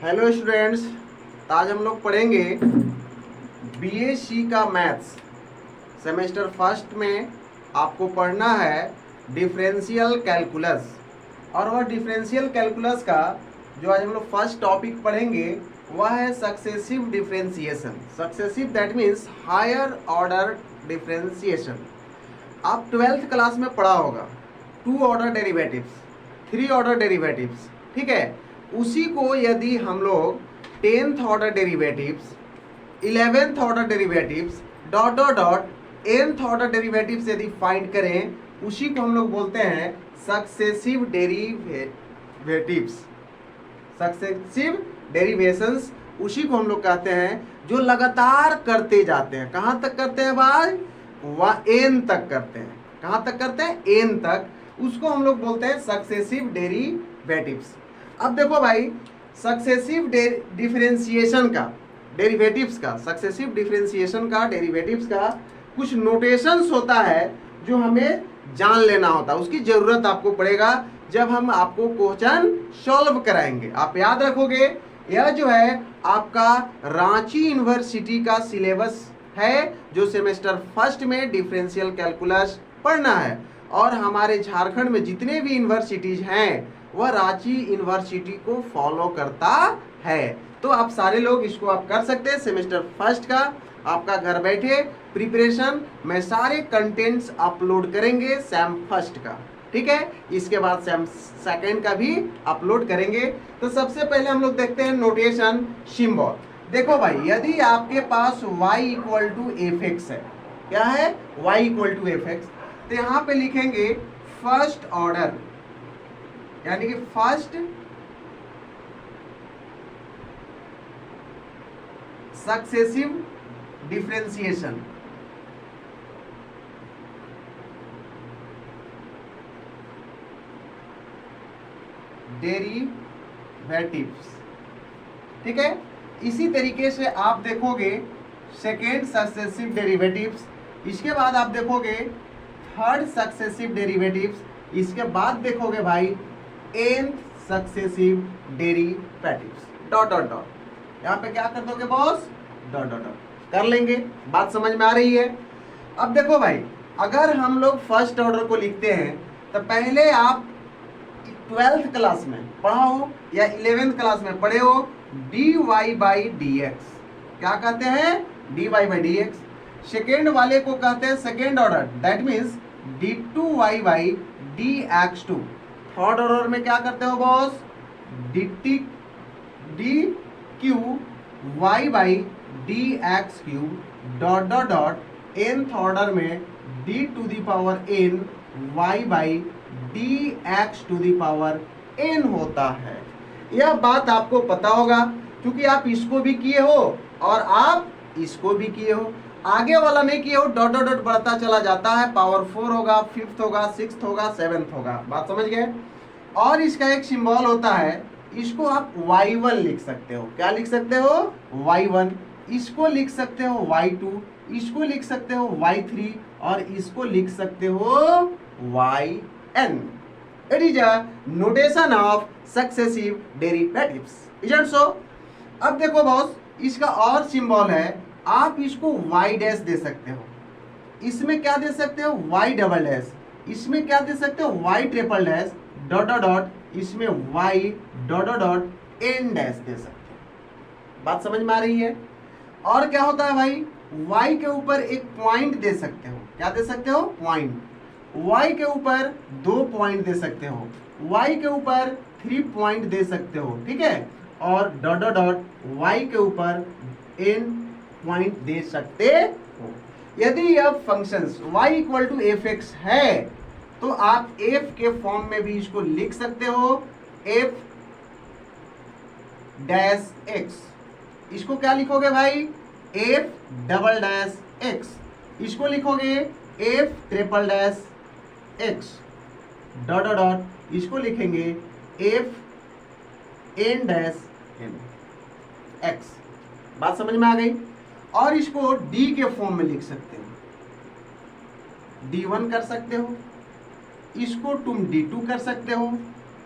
Hello students, आज हम लोग पढ़ेंगे बीएससी का मैथ्स। सेमेस्टर फर्स्ट में आपको पढ़ना है डिफरेंशियल कैलकुलस। और वह डिफरेंशियल कैलकुलस का जो आज हम लोग फर्स्ट टॉपिक पढ़ेंगे वह है successive differentiation. Successive that means higher order differentiation. आप 12th क्लास में पढ़ा होगा 2 ऑर्डर डेरिवेटिव्स, 3 ऑर्डर डेरिवेटिव्स, ठीक है। उसी को यदि हम लोग 10th order derivatives, 11th order derivatives, dot dot dot nth order derivatives यदि फाइंड करें, उसी को हम लोग बोलते हैं सक्सेसिव डेरिवेटिव्स। सक्सेसिव डेरिवेशंस उसी को हम लोग कहते हैं जो लगातार करते जाते हैं। कहाँ तक करते हैं भाई? वह n तक करते हैं। कहाँ तक करते हैं? n तक। उसको हम लोग बोलते हैं सक्सेसिव डेरिवेटिव्स। अब देखो भाई, सक्सेसिव डिफरेंशिएशन का, डेरिवेटिव्स का, सक्सेसिव डिफरेंशिएशन का, डेरिवेटिव्स का कुछ नोटेशंस होता है जो हमें जान लेना होता है। उसकी जरूरत आपको पड़ेगा जब हम आपको क्वेश्चन सॉल्व कराएंगे। आप याद रखोगे, यह जो है आपका रांची यूनिवर्सिटी का सिलेबस है जो सेमेस्टर फर्स्ट में डिफरेंशियल कैलकुलस पढ़ना है। और हमारे झारखंड में जितने भी यूनिवर्सिटीज हैं वह रांची यूनिवर्सिटी को फॉलो करता है। तो आप सारे लोग इसको आप कर सकते हैं। सेमेस्टर फर्स्ट का आपका घर बैठे प्रिपरेशन में सारे कंटेंट्स अपलोड करेंगे सेम फर्स्ट का, ठीक है। इसके बाद सेम सेकंड का भी अपलोड करेंगे। तो सबसे पहले हम लोग देखते हैं नोटेशन सिंबल। देखो भाई, यदि आपके पास y equal to f x है, क्या है? y equal to f x, तो यहाँ पे लिखेंगे फर्स्ट ऑर्डर, यानी कि फर्स्ट सक्सेसिव डिफरेंशिएशन। डेरिवेटिव्स, ठीक है। इसी तरीके से आप देखोगे सेकेंड सक्सेसिव डेरिवेटिव्स, इसके बाद आप देखोगे थर्ड सक्सेसिव डेरिवेटिव्स, इसके बाद देखोगे भाई nth successive derivatives. Dot dot dot, यहाँ पे क्या कर दोगे बॉस? डॉट डॉट डॉट कर लेंगे। बात समझ में आ रही है? अब देखो भाई, अगर हम लोग फर्स्ट ऑर्डर को लिखते हैं तो पहले आप 12th क्लास में पढ़ा हो या 11th क्लास में पढ़े हो dy बाई डी एक्स। क्या कहते हैं? dy by d x. Second वाले को कहते हैं second order, that means d2y by d x two. Third order में क्या करते हो boss? dt d cube y by d x cube dot dot dot nth order में d to the power n y by d x to the power n होता है। यह बात आपको पता होगा क्योंकि आप इसको भी किए हो और आप इसको भी किए हो। आगे वाला नहीं किए हो, डॉट डॉट डॉट बढ़ता चला जाता है। पावर 4 होगा, 5th होगा, 6th होगा, 7th होगा। बात समझ गए? और इसका एक सिंबल होता है, इसको आप y1 लिख सकते हो। क्या लिख सकते हो? y1। इसको लिख सकते हो y2, इसको लिख सकते हो y3 और इसको लिख सकते हो yn। It is a notation of successive derivatives, isn't so? अब देखो बॉस, इसका और सिंबल है, आप इसको y डैश दे सकते हो, इसमें क्या दे सकते हो? y डबल डैश, इसमें क्या दे सकते हो? y triple dash, dot dot dot, इसमें y dot dot dot n dash दे सकते हो। बात समझ में आ रही है? और क्या होता है भाई, y के ऊपर एक पॉइंट दे सकते हो। क्या दे सकते हो? पॉइंट। y के ऊपर 2 पॉइंट दे सकते हो, y के ऊपर 3 पॉइंट दे सकते हो, ठीक है। और डॉट डॉट डॉट y के ऊपर n पॉइंट दे सकते हो। यदि यह functions y equal to f x है तो आप f के फॉर्म में भी इसको लिख सकते हो, f डैश x। इसको क्या लिखोगे भाई? f double dash x। इसको लिखोगे f triple dash x dot dot dot, इसको लिखेंगे f n dash n x। बात समझ में आ गई? और इसको d के फॉर्म में लिख सकते हो, d1 कर सकते हो, इसको तुम d2 कर सकते हो,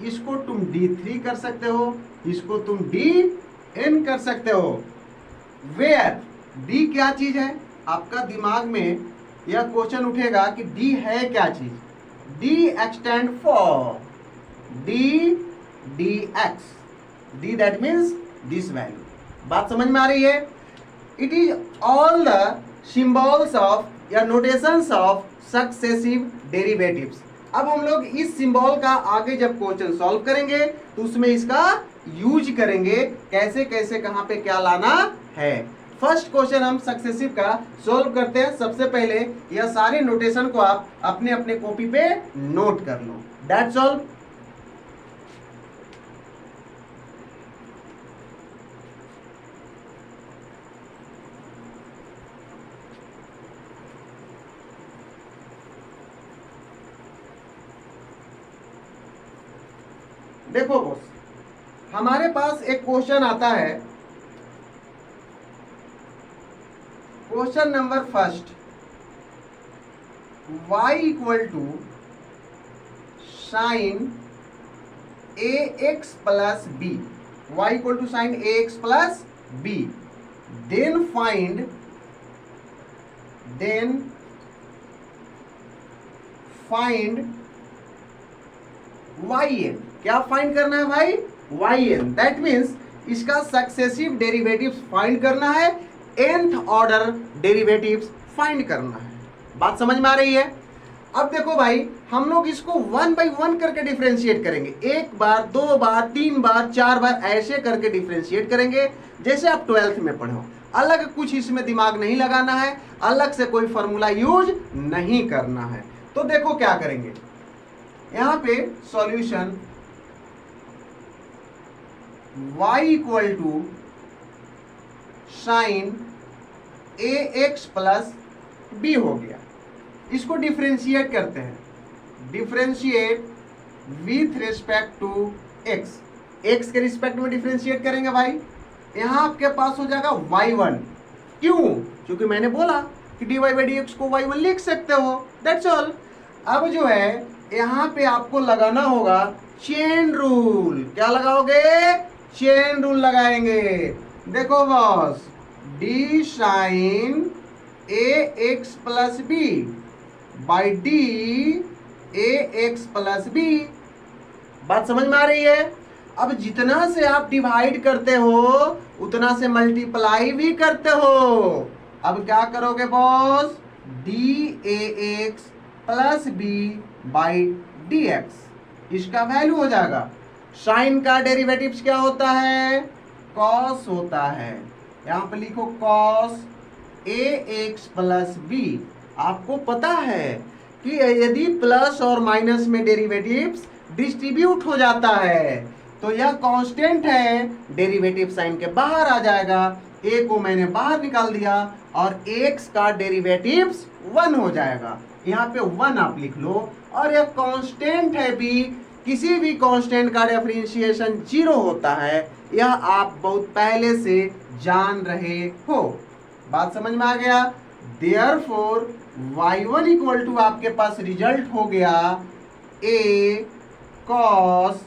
इसको तुम D3 कर सकते हो, इसको तुम D4 n कर सकते हो। वेयर d क्या चीज है, आपका दिमाग में यह क्वेश्चन उठेगा कि d है क्या चीज। d extend for dx, d that means this value. बात समझ में आ रही है। It is all the symbols of या नोटेशंस ऑफ सक्सेसिव डेरिवेटिव्स। अब हम लोग इस सिंबल का आगे जब क्वेश्चन सॉल्व करेंगे तो उसमें इसका यूज करेंगे, कैसे कैसे कहां पे क्या लाना है। फर्स्ट क्वेश्चन हम सक्सेसिव का सॉल्व करते हैं। सबसे पहले यह सारे नोटेशन को आप अपने अपने कॉपी पे नोट कर लो। That's all. देखो बॉस, हमारे पास एक क्वेश्चन आता है, question number first, y equal to sine ax plus b, y equal to sine ax plus b, then find yn। क्या फाइंड करना है भाई, yn। दैट मीन्स इसका सक्सेसिव डेरिवेटिव्स फाइंड करना है, nth ऑर्डर डेरिवेटिव्स फाइंड करना है। बात समझ में आ रही है। अब देखो भाई, हम लोग इसको 1 बाई 1 करके डिफरेंशिएट करेंगे। 1 बार, 2 बार, 3 बार, 4 बार ऐसे करके डिफरेंशिएट करेंगे जैसे आप 12th में पढ़े हो। अलग कुछ इसमें दिमाग नहीं लगाना है, अलग से कोई फॉर्मूला यूज नहीं करना है। तो देखो क्या करेंगे, यहां पे solution y equal to sine ax plus b हो गया। इसको डिफरेंशिएट करते हैं, differentiate with respect to x, x के रिस्पेक्ट में डिफरेंशिएट करेंगे भाई। यहां आपके पास हो जाएगा y1। क्यों? क्योंकि मैंने बोला कि dy बाई dx को y1 लिख सकते हो। That's all. अब जो है यहां पे आपको लगाना होगा चेन रूल। क्या लगाओगे? चेन रूल लगाएंगे। देखो boss, d sine ax plus b by d ax plus b. बात समझ में आ रही है। अब जितना से आप डिवाइड करते हो उतना से मल्टीप्लाई भी करते हो। अब क्या करोगे boss, d ax plus b by d x, इसका वैल्यू हो जाएगा। साइन का डेरिवेटिव्स क्या होता है, कॉस होता है। यहां पे लिखो कॉस ax प्लस बी। आपको पता है कि यदि प्लस और माइनस में डेरिवेटिव्स डिस्ट्रीब्यूट हो जाता है तो यह कांस्टेंट है, डेरिवेटिव साइन के बाहर आ जाएगा। a को मैंने बाहर निकाल दिया और x का डेरिवेटिव्स 1 हो जाएगा। यहाँ पे 1 आप लिख लो। और यह कांस्टेंट है b, किसी भी कांस्टेंट का डिफरेंशिएशन 0 होता है, यह आप बहुत पहले से जान रहे हो। बात समझ में आ गया। देयरफॉर y1 इक्वल टू आपके पास रिजल्ट हो गया a cos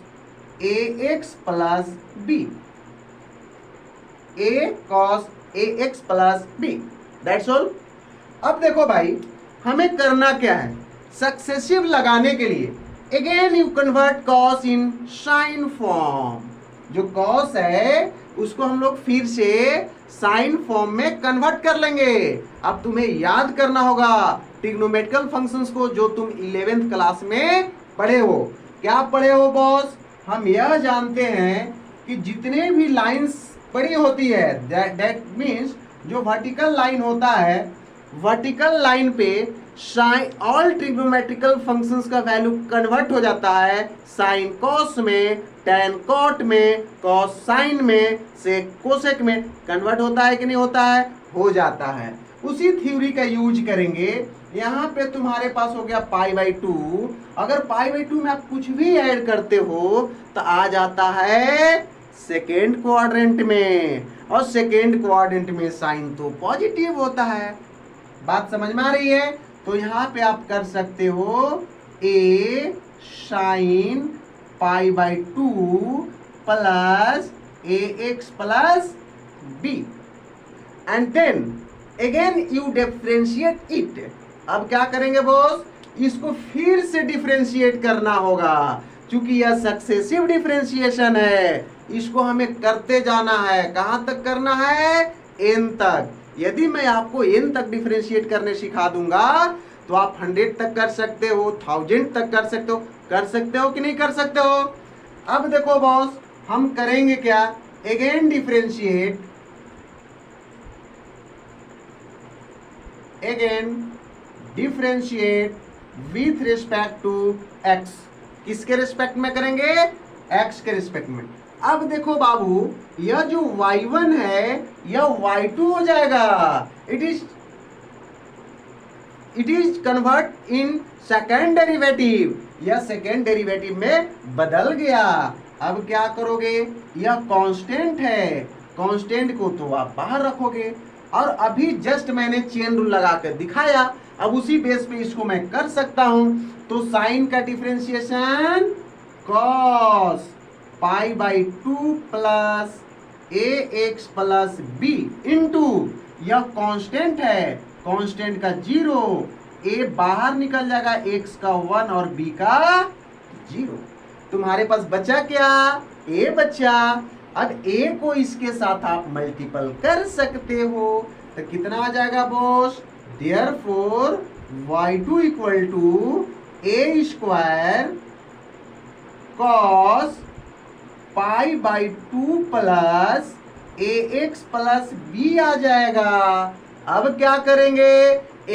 ax plus b, a cos ax plus b। That's all. अब देखो भाई, हमें करना क्या है, सक्सेसिव लगाने के लिए again you convert cos in sine form. जो कॉस है उसको हम लोग फिर से साइन फॉर्म में कन्वर्ट कर लेंगे। अब तुम्हें याद करना होगा ट्रिग्नोमेट्रिकल फंक्शंस को जो तुम 11th क्लास में पढ़े हो। क्या पढ़े हो बॉस? हम यह जानते हैं कि जितने भी लाइंस बड़ी होती है, दैट मीन्स जो वर्टिकल लाइन होता है, वर्टिकल लाइन पे साइन ऑल ट्रिग्नोमेट्रिकल फंक्शंस का वैल्यू कन्वर्ट हो जाता है साइन कॉस में, टेन कॉट में, कॉस साइन में, सेक कोसेक में। कन्वर्ट होता है कि नहीं होता है? हो जाता है। उसी थ्योरी का यूज करेंगे। यहाँ पे तुम्हारे पास हो गया पाई बाई 2। अगर पाई बाई 2 में आप कुछ भी ऐड करते हो तो आ जाता है सेकेंड क्वाड्रेंट में, और सेकेंड क्वाड्रेंट में साइन तो पॉजिटिव होता है। बात समझ में आ रही है। तो यहाँ पे आप कर सकते हो a sign pi by 2 plus ax plus b and then again you differentiate it। अब क्या करेंगे बॉस, इसको फिर से डिफरेंशिएट करना होगा, क्योंकि यह सक्सेसिव डिफरेंशिएशन है, इसको हमें करते जाना है। कहां तक करना है, n तक। यदि मैं आपको n तक डिफरेंशिएट करने सिखा दूंगा तो आप 100 तक कर सकते हो, 1000 तक कर सकते हो कि नहीं कर सकते हो। अब देखो बॉस, हम करेंगे क्या, again differentiate, with respect to x। किसके रिस्पेक्ट में करेंगे, x के रिस्पेक्ट में। अब देखो बाबू, यह जो y1 है यह y2 हो जाएगा। It is convert in second derivative, यह सेकेंड डेरिवेटिव में बदल गया। अब क्या करोगे, यह कांस्टेंट है, कांस्टेंट को तो आप बाहर रखोगे। और अभी जस्ट मैंने चेन रूल लगाकर दिखाया, अब उसी बेस पे इसको मैं कर सकता हूं। तो साइन का differentiation cos pi by 2 plus ax plus b into, यह कांस्टेंट है, कांस्टेंट का 0, a बाहर निकल जाएगा, x का 1 और b का 0। तुम्हारे पास बचा क्या, a बचा। अब a को इसके साथ आप मल्टीपल कर सकते हो, तो कितना आ जाएगा boss, therefore y2 equal to a square cos pi by 2 plus ax plus b आ जाएगा। अब क्या करेंगे,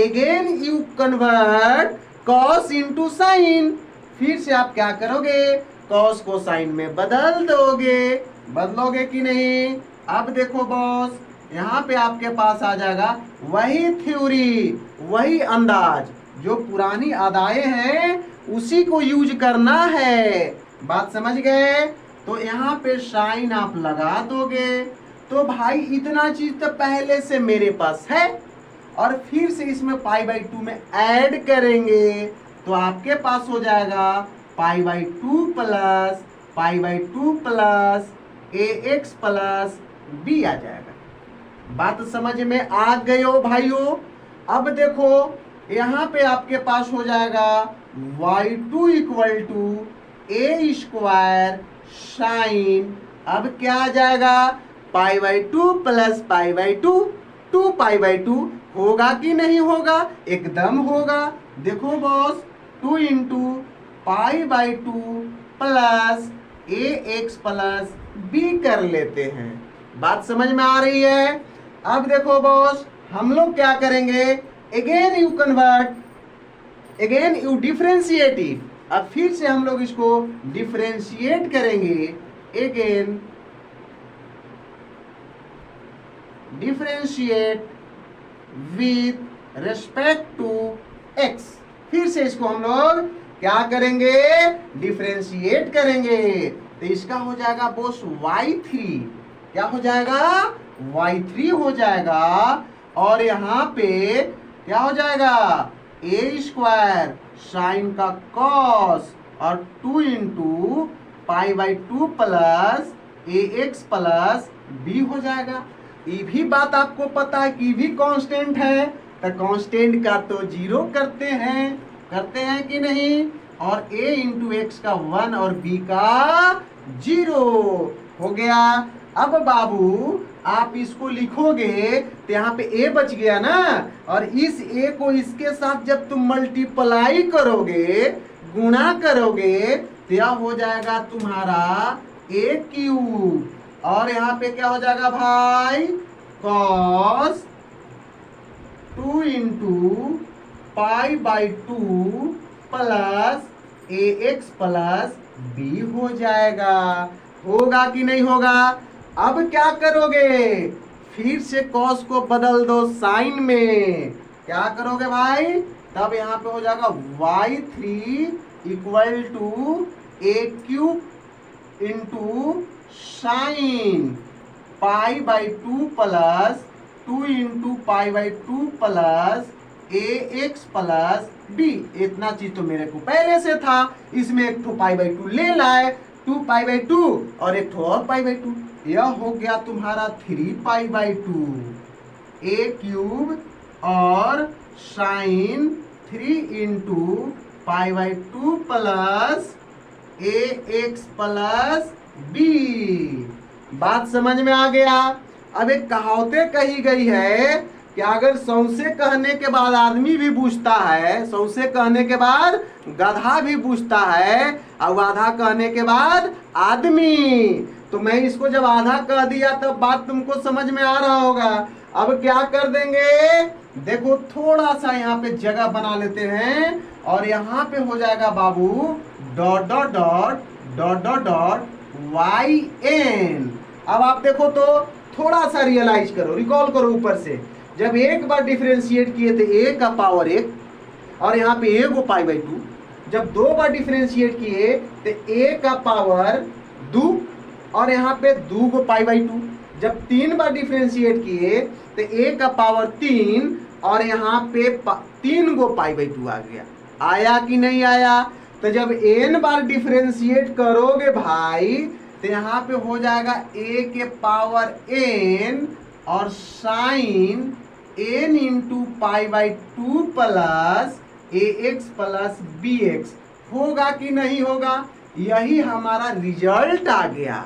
again you convert cos into sine, फिर से आप क्या करोगे, cos को साइन में बदल दोगे, बदलोगे कि नहीं। अब देखो बॉस, यहाँ पे आपके पास आ जाएगा वही थ्योरी, वही अंदाज, जो पुरानी अदाएं हैं उसी को यूज करना है। बात समझ गए। तो यहाँ पे साइन आप लगा दोगे, तो भाई इतना चीज तो पहले से मेरे पास है, और फिर से इसमें पाई बाई 2 में ऐड करेंगे, तो आपके पास हो जाएगा pi by 2 plus pi by 2 plus ax plus b आ जाएगा। बात समझ में आ गई हो भाइयों। अब देखो यहाँ पे आपके पास हो जाएगा y2 equal to a square sine, अब क्या आ जाएगा, pi by 2 plus pi by 2, 2 pi by 2 होगा कि नहीं होगा, एकदम होगा। देखो boss, 2 into pi by 2 plus ax plus b कर लेते हैं। बात समझ में आ रही है। अब देखो बॉस, हम लोग क्या करेंगे, again you convert, again you differentiate it. अब फिर से हम लोग इसको डिफरेंशिएट करेंगे, again differentiate with respect to x। फिर से इसको हम लोग क्या करेंगे, डिफरेंशिएट करेंगे, तो इसका हो जाएगा बॉस y3, क्या हो जाएगा, y3 हो जाएगा। और यहाँ पे क्या हो जाएगा, a स्क्वायर साइन का cos और 2 into pi by 2 plus ax plus b हो जाएगा। ये भी बात आपको पता है कि भी कांस्टेंट है, तो कांस्टेंट का तो 0 करते हैं कि नहीं, और a इंटू एक्स का 1 और b का 0 हो गया। अब बाबू आप इसको लिखोगे तो यहाँ पे a बच गया ना, और इस a को इसके साथ जब तुम मल्टीप्लाई करोगे, गुणा करोगे, तो यह हो जाएगा तुम्हारा a क्यूब, और यहाँ पे क्या हो जाएगा भाई, cos 2 into pi by 2 plus ax plus b हो जाएगा। होगा कि नहीं होगा। अब क्या करोगे, फिर से cos को बदल दो साइन में, क्या करोगे भाई, तब यहाँ पे हो जाएगा y3 equal to a cube into sine pi by 2 plus 2 into pi by 2 plus ax plus b। इतना चीज तो मेरे को पहले से था, इसमें एक तो पाई बाई 2 ले लाए, 2 पाई बाई 2 और एक तो और पाई बाई 2, यह हो गया तुम्हारा 3π/2 a क्यूब और sine 3 into π/2 plus ax plus b। बात समझ में आ गया। अब एक कहावतें कही गई है कि अगर सौंसे कहने के बाद आदमी भी पूछता है, सौंसे कहने के बाद गधा भी पूछता है, और आधा कहने के बाद आदमी। तो मैं इसको जब आधा कह दिया तब बात तुमको समझ में आ रहा होगा। अब क्या कर देंगे, देखो थोड़ा सा यहाँ पे जगह बना लेते हैं और यहाँ पे हो जाएगा बाबू dot dot dot dot dot dot yn। अब आप देखो तो थोड़ा सा रियलाइज करो, रिकॉल करो ऊपर से। जब एक बार डिफरेंशिएट किए थे a का पावर 1 और यहाँ पे a को π/2। जब दो बार डिफरेंशिएट किए तो a का पावर 2 और यहाँ पे 2 को π/2। जब 3 बार डिफरेंशिएट किए तो a का पावर 3 और यहाँ पे 3 को π/2 आ गया। आया कि नहीं आया? तो जब n बार डिफरेंशिएट करोगे भाई तो यहाँ पे हो जाएगा a के पावर n और sine n into π/2 plus ax plus bx। होगा कि नहीं होगा? यही हमारा रिजल्ट आ गया।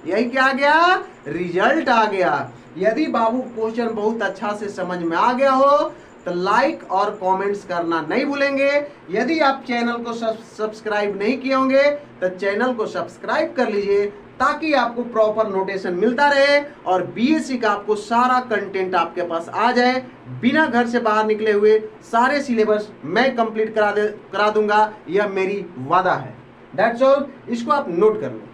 यही क्या आ गया? रिजल्ट आ गया। यदि बाबू क्वेश्चन बहुत अच्छा से समझ में आ गया हो तो लाइक और कमेंट्स करना नहीं भूलेंगे। यदि आप चैनल को सब्सक्राइब नहीं किए होंगे तो चैनल को सब्सक्राइब कर लीजिए ताकि आपको प्रॉपर नोटेशन मिलता रहे और बीएससी का आपको सारा कंटेंट आपके पास आ जाए। बिना घर से बाहर निकले हुए सारे सिलेबस मैं कंप्लीट करा दूंगा, यह मेरी वादा है। दैट्स ऑल, इसको आप नोट कर लो।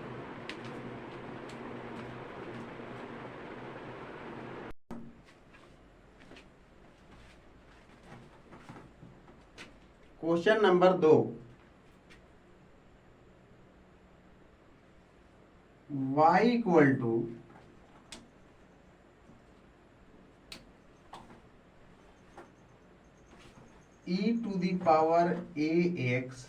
Question number 2, y equal to e to the power ax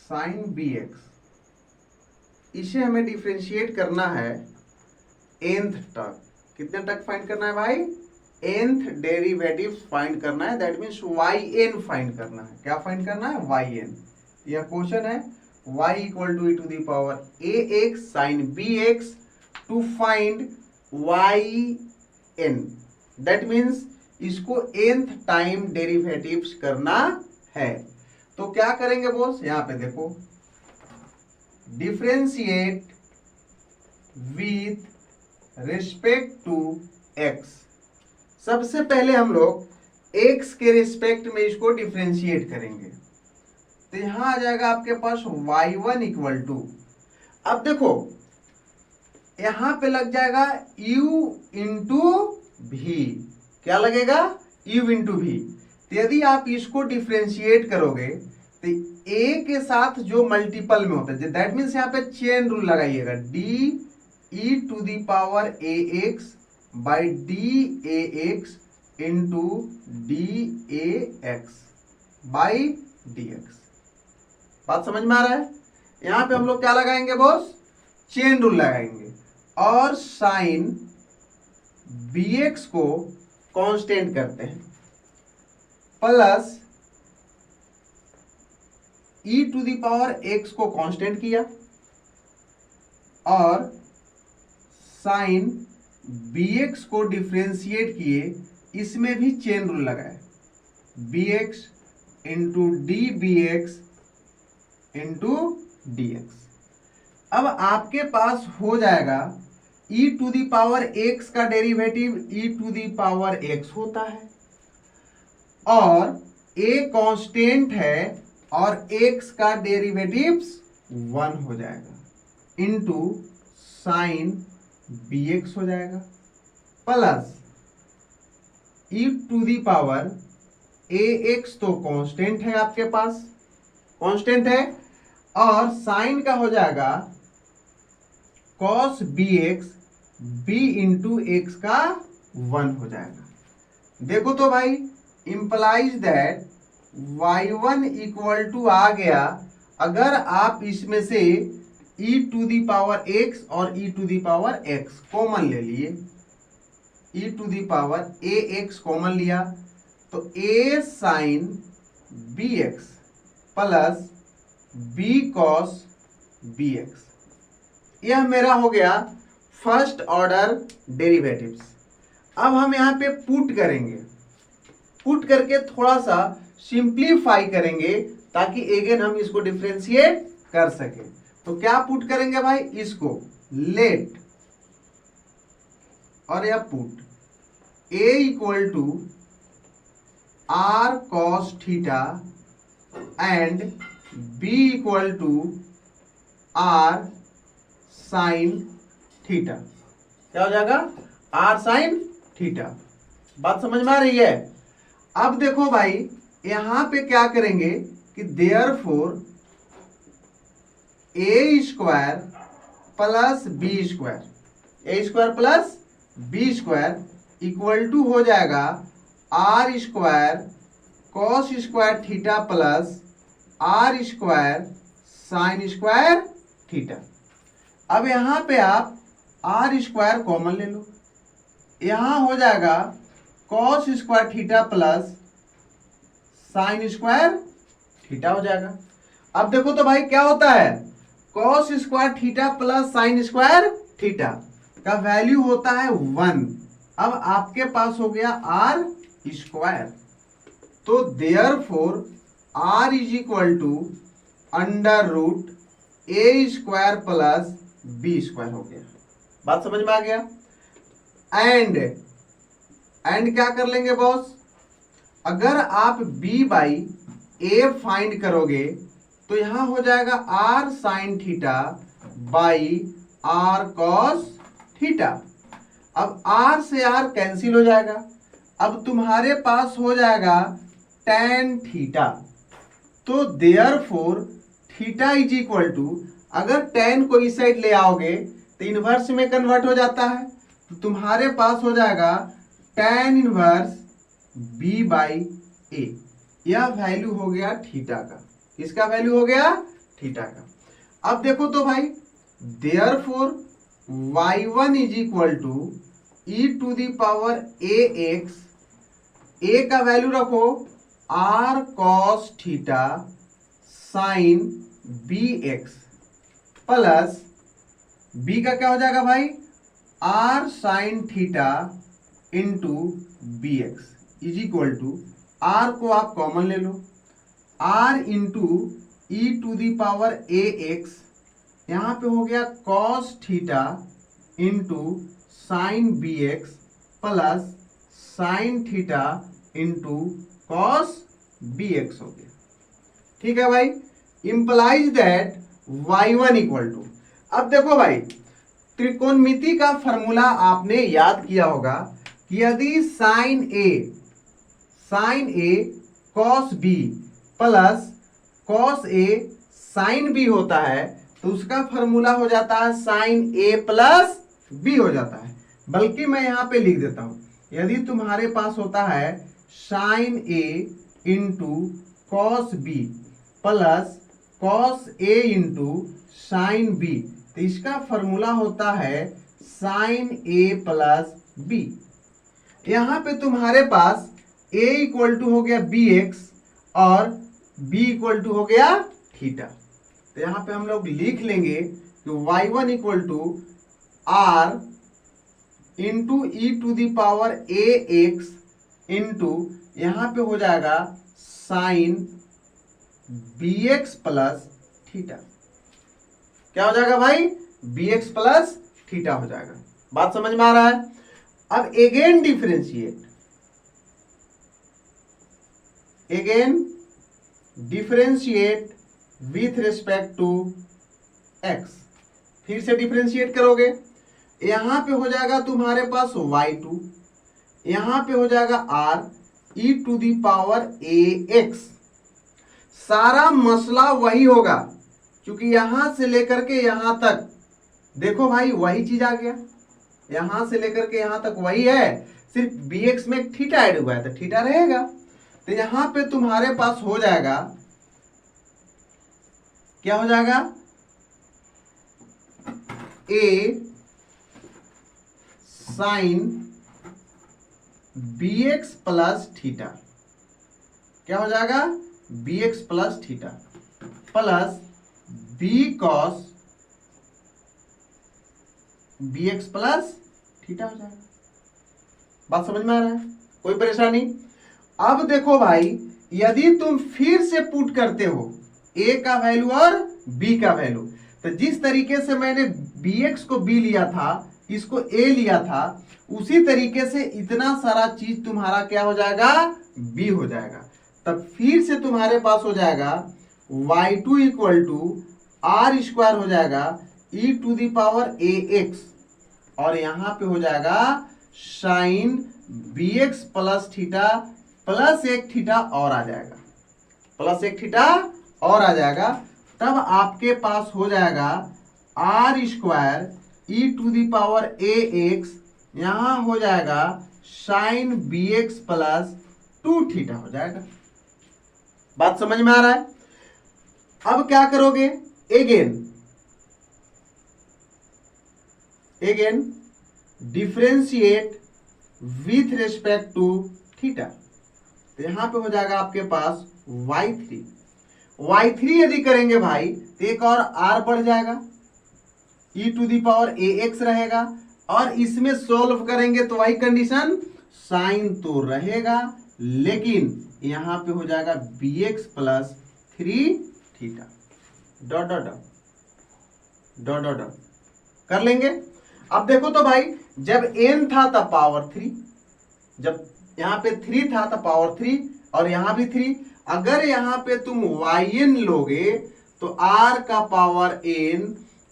sine bx। इसे हमें डिफरेंशिएट करना है nth तक। कितने तक फाइंड करना है भाई? nth डेरिवेटिव फाइंड करना है। दैट मीन्स yn फाइंड करना है। क्या फाइंड करना है? yn। यह क्वेश्चन है y equal to e to the power ax sine bx to find yn। That means इसको nth टाइम डेरिवेटिव्स करना है। तो क्या करेंगे बॉस? यहां पे देखो, differentiate with respect to x। सबसे पहले हम लोग x के रिस्पेक्ट में इसको डिफरेंशिएट करेंगे तो यहां आ जाएगा आपके पास y1 इक्वल टू, अब देखो यहां पे लग जाएगा u इंटू भी। क्या लगेगा? u इंटू भी। तो यदि आप इसको डिफरेंशिएट करोगे तो a के साथ जो मल्टीपल में होता है, दैट मीन्स यहाँ पे चेन रूल लगाइएगा, d e to the power ax by dAx into dAx by dx। बात समझ में आ रहा है? यहां पे हम लोग क्या लगाएंगे बॉस? चेन रूल लगाएंगे और साइन bx को कांस्टेंट करते हैं plus e to the power x को कांस्टेंट किया और साइन bx को डिफरेंशिएट किए, इसमें भी चेन रूल लगाए, bx into dbx into dx। अब आपके पास हो जाएगा e to the power x का derivative e to the power x होता है और a कांस्टेंट है और x का डेरिवेटिव्स 1 हो जाएगा इंटू साइन bx हो जाएगा plus e to the power ax तो कांस्टेंट है, आपके पास कांस्टेंट है और साइन का हो जाएगा cos bx b into x का 1 हो जाएगा। देखो तो भाई, implies that y1 equal to आ गया। अगर आप इसमें से e to the power x और e to the power x common ले लिए, e to the power a x common लिया तो a sine b x plus b cos b x, यह मेरा हो गया फर्स्ट ऑर्डर डेरिवेटिव्स। अब हम यहाँ पे पुट करेंगे, पुट करके थोड़ा सा सिंप्लीफाई करेंगे ताकि अगेन हम इसको डिफरेंशिएट कर सके। तो क्या पुट करेंगे भाई, इसको लेट और या put a equal to r cos theta and b equal to r sine theta, क्या हो जाएगा, आर साइन थीटा। बात समझ में आ रही है। अब देखो भाई यहां पे क्या करेंगे कि therefore a square plus b square, a square plus b square equal to हो जाएगा r square cos square theta plus r square sine square theta. अब यहां पे आप आर स्क्वायर कॉमन ले लो, यहां हो जाएगा cos square theta plus sine square theta हो जाएगा। अब देखो तो भाई क्या होता है, cos square theta plus sine square theta का वैल्यू होता है 1। अब आपके पास हो गया आर स्क्वायर, तो therefore r is equal to under root a square plus b square हो गया। बात समझ में आ गया। एंड क्या कर लेंगे बॉस, अगर आप b बाई ए फाइंड करोगे तो यहां हो जाएगा r sine theta by r cos theta. अब r से r कैंसिल हो जाएगा, अब तुम्हारे पास हो जाएगा tan थीटा। तो therefore theta is equal to, अगर tan को इस साइड ले आओगे तो इनवर्स में कन्वर्ट हो जाता है, तो तुम्हारे पास हो जाएगा tan inverse b by a. यह वैल्यू हो गया थीटा का, इसका वैल्यू हो गया थीटा का। अब देखो तो भाई therefore y1 is equal to e to the power a x, a का वैल्यू रखो r cos theta sine b x plus b का क्या हो जाएगा भाई, r sine theta into b x is equal to, r को आप common ले लो, r into e to the power a x, यहां पे हो गया cos theta into sine b x plus sine theta into cos b x हो गया। ठीक है भाई, implies that y1 equal to, अब देखो भाई त्रिकोणमिति का फॉर्मूला आपने याद किया होगा कि यदि साइन ए कॉस बी प्लस कॉस ए साइन बी होता है तो उसका फॉर्मूला हो जाता है साइन ए प्लस बी हो जाता है। बल्कि मैं यहां पे लिख देता हूं, यदि तुम्हारे पास होता है sine a into cos b plus cos a into sine b, तो इसका फॉर्मूला होता है साइन ए प्लस बी। यहां पे तुम्हारे पास a इक्वल टू हो गया बी एक्स और b इक्वल टू हो गया थीटा, तो यहां पे हम लोग लिख लेंगे कि y1 equal to r into e to the power a x into यहां पे हो जाएगा sine b x plus theta. क्या हो जाएगा भाई, बी एक्स प्लस थीटा हो जाएगा। बात समझ में आ रहा है। अब again differentiate with respect to x, फिर से डिफरेंशिएट करोगे, यहां पे हो जाएगा तुम्हारे पास y2, यहां पे हो जाएगा r e to the power a x. सारा मसला वही होगा क्योंकि यहां से लेकर के यहां तक देखो भाई वही चीज आ गया, यहां से लेकर के यहां तक वही है, सिर्फ bx में थीटा ऐड हुआ है तो थीटा रहेगा। तो यहां पे तुम्हारे पास हो जाएगा, क्या हो जाएगा, a sine b x plus theta, क्या हो जाएगा, b x plus theta plus b cos b x plus theta हो जाएगा। बात समझ में आ रहा है, कोई परेशानी? अब देखो भाई, यदि तुम फिर से पुट करते हो ए का वैल्यू और बी का वैल्यू, तो जिस तरीके से मैंने बी एक्स को बी लिया था, इसको ए लिया था, उसी तरीके से इतना सारा चीज तुम्हारा क्या हो जाएगा, बी हो जाएगा। तब फिर से तुम्हारे पास हो जाएगा y2 equal to are square हो जाएगा e to the power a x, और यहां पे हो जाएगा sine b x plus theta plus एक थीटा और आ जाएगा, प्लस एक थीटा और आ जाएगा। तब आपके पास हो जाएगा r square e to the power a x, यहां हो जाएगा sine b x plus 2 theta हो जाएगा। बात समझ में आ रहा है? अब क्या करोगे, again differentiate with respect to theta, तो यहां पे हो जाएगा आपके पास y3 यदि करेंगे भाई तो एक और r बढ़ जाएगा, e to the power a x रहेगा, और इसमें सोल्व करेंगे तो वही कंडीशन, साइन तो रहेगा लेकिन यहां पे हो जाएगा b x plus 3 theta, dot dot dot dot dot कर लेंगे। अब देखो तो भाई, जब n था तब पावर 3, जब यहां पे 3 था तब पावर 3, और यहां भी 3। अगर यहां पे तुम yn लोगे तो r का power n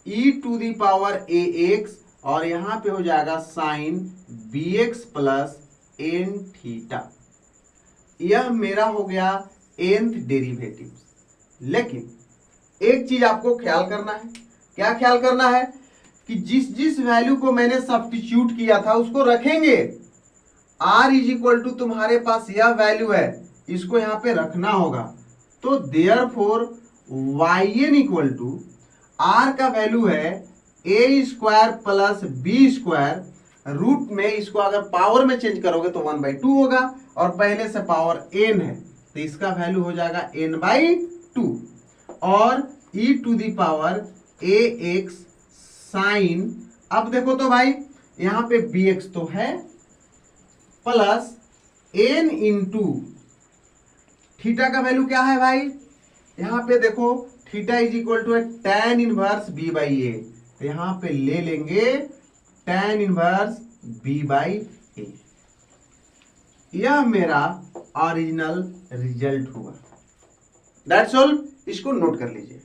e to the power a x, और यहां पे हो जाएगा sine b x plus n theta. यह मेरा हो गया nth डेरिवेटिव। लेकिन एक चीज आपको ख्याल करना है, क्या ख्याल करना है, कि जिस जिस वैल्यू को मैंने सब्स्टिट्यूट किया था उसको रखेंगे। r इज इक्वल टू तुम्हारे पास यह वैल्यू है, इसको यहां पे रखना होगा। तो therefore yn equal to r का वैल्यू है a square plus b square, root में इसको अगर पावर में चेंज करोगे तो 1/2 होगा, और पहले से पावर n है तो इसका वैल्यू हो जाएगा n/2, और e to the power a x sine, अब देखो तो भाई यहां पे bx तो है, प्लस n इंटू थीटा का वैल्यू क्या है भाई, यहां पे देखो थीटा इज इक्वल टू है tan inverse b by a, तो यहां पे ले लेंगे tan inverse b by a. यह मेरा ओरिजिनल रिजल्ट हुआ। दैट्स ऑल, इसको नोट कर लीजिए।